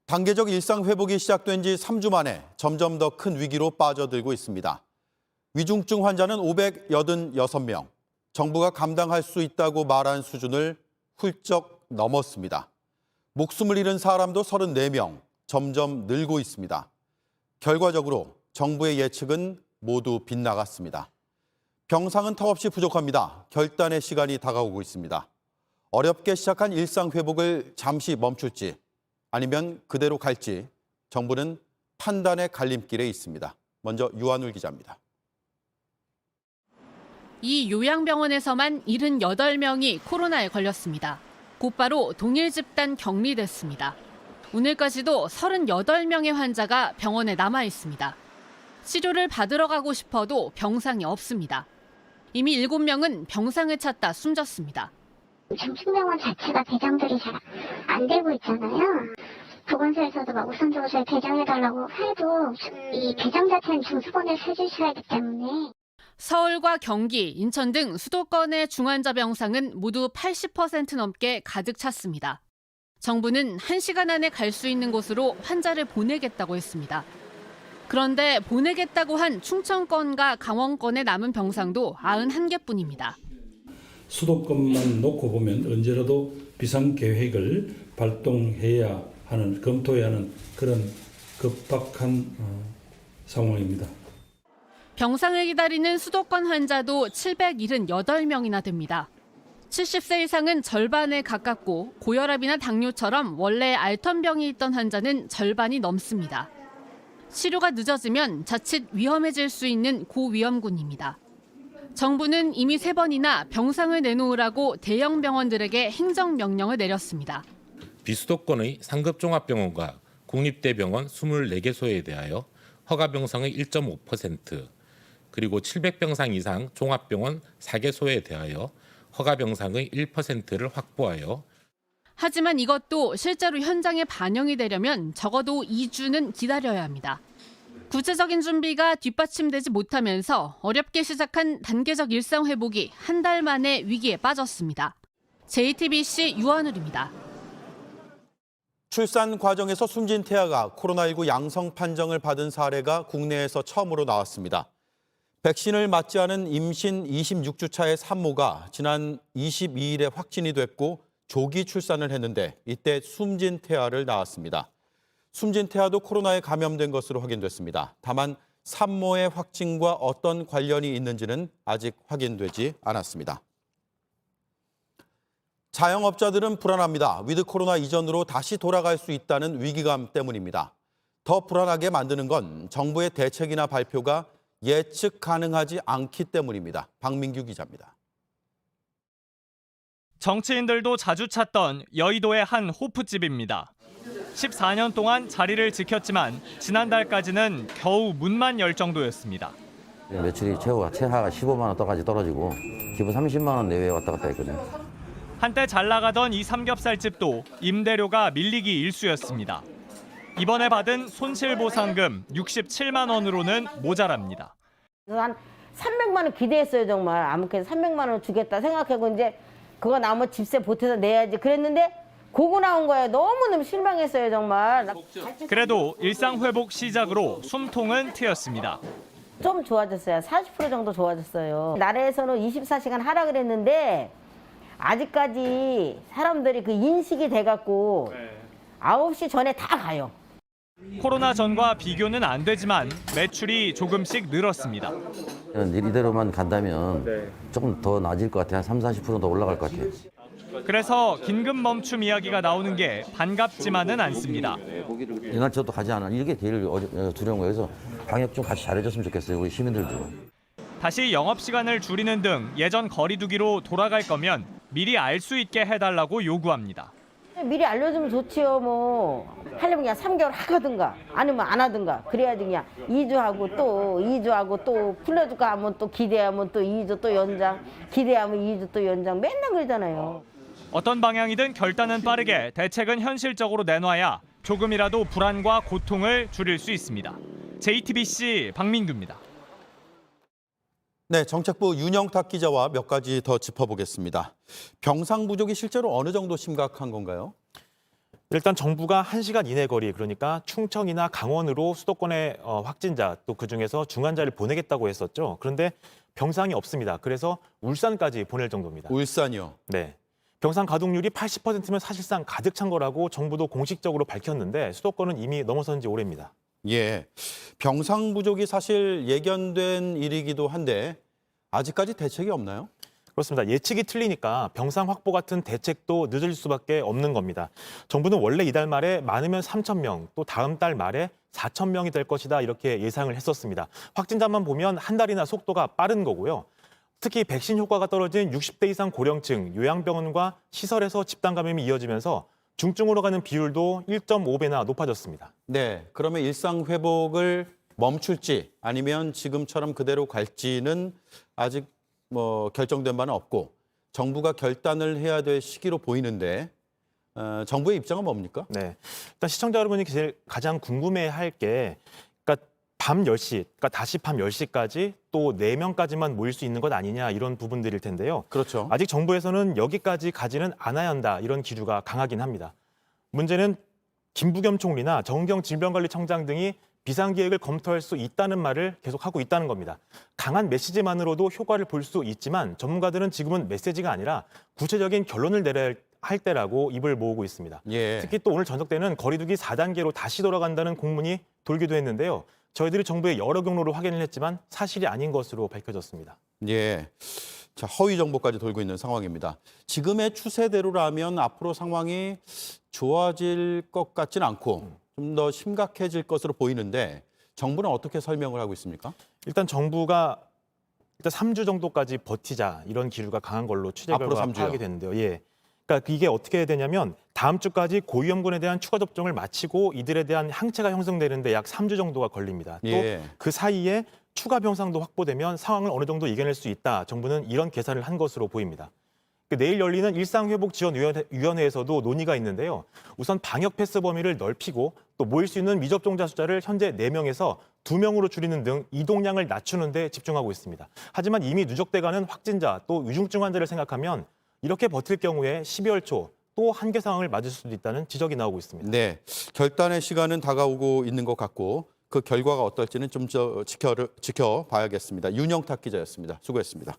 단계적 일상 회복이 시작된 지 3주 만에 점점 더 큰 위기로 빠져들고 있습니다. 위중증 환자는 586명, 정부가 감당할 수 있다고 말한 수준을 훌쩍 넘었습니다. 목숨을 잃은 사람도 34명, 점점 늘고 있습니다. 결과적으로 정부의 예측은 모두 빗나갔습니다. 병상은 턱없이 부족합니다. 결단의 시간이 다가오고 있습니다. 어렵게 시작한 일상 회복을 잠시 멈출지 아니면 그대로 갈지 정부는 판단의 갈림길에 있습니다. 먼저 유한울 기자입니다. 이 요양병원에서만 78명이 코로나에 걸렸습니다. 곧바로 동일 집단 격리됐습니다. 오늘까지도 38명의 환자가 병원에 남아 있습니다. 치료를 받으러 가고 싶어도 병상이 없습니다. 이미 7명은 병상을 찾다 숨졌습니다. 중증병원 자체가 배정들이 잘 안 되고 있잖아요. 보건소에서도 막 우선적으로 저희 배정해달라고 해도 이 배정 자체는 중수본에서 해주셔야 하기 때문에. 서울과 경기, 인천 등 수도권의 중환자 병상은 모두 80% 넘게 가득 찼습니다. 정부는 1시간 안에 갈 수 있는 곳으로 환자를 보내겠다고 했습니다. 그런데 보내겠다고 한 충청권과 강원권에 남은 병상도 91개뿐입니다. 수도권만 놓고 보면 언제라도 비상계획을 발동해야 하는, 검토해야 하는 그런 급박한 상황입니다. 병상을 기다리는 수도권 환자도 778명이나 됩니다. 70세 이상은 절반에 가깝고 고혈압이나 당뇨처럼 원래 알턴병이 있던 환자는 절반이 넘습니다. 치료가 늦어지면 자칫 위험해질 수 있는 고위험군입니다. 정부는 이미 3번이나 병상을 내놓으라고 대형 병원들에게 행정명령을 내렸습니다. 비수도권의 상급 종합병원과 국립대병원 24개소에 대하여 허가병상의 1.5%, 그리고 700병상 이상 종합병원 4개소에 대하여 허가병상의 1%를 확보하여. 하지만 이것도 실제로 현장에 반영이 되려면 적어도 2주는 기다려야 합니다. 구체적인 준비가 뒷받침되지 못하면서 어렵게 시작한 단계적 일상 회복이 한 달 만에 위기에 빠졌습니다. JTBC 유한울입니다. 출산 과정에서 숨진 태아가 코로나19 양성 판정을 받은 사례가 국내에서 처음으로 나왔습니다. 백신을 맞지 않은 임신 26주 차의 산모가 지난 22일에 확진이 됐고 조기 출산을 했는데 이때 숨진 태아를 낳았습니다. 숨진 태아도 코로나에 감염된 것으로 확인됐습니다. 다만 산모의 확진과 어떤 관련이 있는지는 아직 확인되지 않았습니다. 자영업자들은 불안합니다. 위드 코로나 이전으로 다시 돌아갈 수 있다는 위기감 때문입니다. 더 불안하게 만드는 건 정부의 대책이나 발표가 예측 가능하지 않기 때문입니다. 박민규 기자입니다. 정치인들도 자주 찾던 여의도의 한 호프집입니다. 14년 동안 자리를 지켰지만 지난달까지는 겨우 문만 열 정도였습니다. 매출이 최하가 15만 원 떠까지 떨어지고 기본 30만 원 내외에 왔다 갔다 했거든요. 한때 잘 나가던 이 삼겹살집도 임대료가 밀리기 일쑤였습니다. 이번에 받은 손실보상금 67만 원으로는 모자랍니다. 한 300만 원 기대했어요. 정말 아무렇게나 300만 원 주겠다 생각하고 이제 그거 나머지 집세 보태서 내야지 그랬는데 그거 나온 거예요. 너무너무 실망했어요. 정말. 그래도 일상 회복 시작으로 숨통은 트였습니다. 좀 좋아졌어요. 40% 정도 좋아졌어요. 나라에서는 24시간 하라 그랬는데 아직까지 사람들이 그 인식이 돼갖고 9시 전에 다 가요. 코로나 전과 비교는 안 되지만 매출이 조금씩 늘었습니다. 이대로만 간다면 조금 더 나아질 것 같아요. 한 30~40% 더 올라갈 것 같아요. 그래서 긴급 멈춤 이야기가 나오는 게 반갑지만은 않습니다. 이날 저도 가지 않아. 이게 제일 두려운 거예요. 그래서 방역 좀 같이 잘해줬으면 좋겠어요. 우리 시민들도. 다시 영업시간을 줄이는 등 예전 거리두기로 돌아갈 거면 미리 알 수 있게 해달라고 요구합니다. 미리 알려주면 좋지요. 뭐 하려면 그냥 3개월 하든가 아니면 안 하든가 그래야지 그냥 2주하고 또 풀려줄까 하면 또 기대하면 또 2주 또 연장 기대하면 2주 또 연장 맨날 그러잖아요. 어떤 방향이든 결단은 빠르게 대책은 현실적으로 내놔야 조금이라도 불안과 고통을 줄일 수 있습니다. JTBC 박민규입니다. 네, 정책부 윤영탁 기자와 몇 가지 더 짚어보겠습니다. 병상 부족이 실제로 어느 정도 심각한 건가요? 일단 정부가 1시간 이내 거리, 그러니까 충청이나 강원으로 수도권의 확진자, 또 그중에서 중환자를 보내겠다고 했었죠. 그런데 병상이 없습니다. 그래서 울산까지 보낼 정도입니다. 울산이요. 네. 병상 가동률이 80%면 사실상 가득 찬 거라고 정부도 공식적으로 밝혔는데 수도권은 이미 넘어선 지 오래입니다. 예. 병상 부족이 사실 예견된 일이기도 한데 아직까지 대책이 없나요? 그렇습니다. 예측이 틀리니까 병상 확보 같은 대책도 늦을 수밖에 없는 겁니다. 정부는 원래 이달 말에 많으면 3,000명, 또 다음 달 말에 4,000명이 될 것이다 이렇게 예상을 했었습니다. 확진자만 보면 한 달이나 속도가 빠른 거고요. 특히 백신 효과가 떨어진 60대 이상 고령층, 요양병원과 시설에서 집단 감염이 이어지면서 중증으로 가는 비율도 1.5배나 높아졌습니다. 네. 그러면 일상 회복을 멈출지 아니면 지금처럼 그대로 갈지는 아직 결정된 바는 없고 정부가 결단을 해야 될 시기로 보이는데 정부의 입장은 뭡니까? 네. 일단 시청자 여러분이 가장 궁금해할 게 그러니까 밤 10시, 그러니까 다시 밤 10시까지 또 4명까지만 모일 수 있는 것 아니냐 이런 부분들일 텐데요. 그렇죠. 아직 정부에서는 여기까지 가지는 않아야 한다 이런 기류가 강하긴 합니다. 문제는 김부겸 총리나 정은경 질병관리청장 등이 비상계획을 검토할 수 있다는 말을 계속하고 있다는 겁니다. 강한 메시지만으로도 효과를 볼 수 있지만 전문가들은 지금은 메시지가 아니라 구체적인 결론을 내려야 할 때라고 입을 모으고 있습니다. 예. 특히 또 오늘 저녁 때는 거리두기 4단계로 다시 돌아간다는 공문이 돌기도 했는데요. 저희들이 정부의 여러 경로로 확인을 했지만 사실이 아닌 것으로 밝혀졌습니다. 예. 자, 허위 정보까지 돌고 있는 상황입니다. 지금의 추세대로라면 앞으로 상황이 좋아질 것 같지는 않고 좀 더 심각해질 것으로 보이는데 정부는 어떻게 설명을 하고 있습니까? 일단 정부가 3주 정도까지 버티자 이런 기류가 강한 걸로 취재 앞으로 결과 3주요? 파악이 됐는데요. 예. 그러니까 이게 어떻게 되냐면 다음 주까지 고위험군에 대한 추가 접종을 마치고 이들에 대한 항체가 형성되는데 약 3주 정도가 걸립니다. 또 예. 그 사이에 추가 병상도 확보되면 상황을 어느 정도 이겨낼 수 있다. 정부는 이런 계산을 한 것으로 보입니다. 내일 열리는 일상회복지원위원회에서도 논의가 있는데요. 우선 방역 패스 범위를 넓히고 또 모일 수 있는 미접종자 숫자를 현재 4명에서 2명으로 줄이는 등 이동량을 낮추는 데 집중하고 있습니다. 하지만 이미 누적돼가는 확진자 또 위중증 환자를 생각하면 이렇게 버틸 경우에 12월 초 또 한계 상황을 맞을 수도 있다는 지적이 나오고 있습니다. 네. 결단의 시간은 다가오고 있는 것 같고 그 결과가 어떨지는 좀 지켜봐야겠습니다. 윤영탁 기자였습니다. 수고했습니다.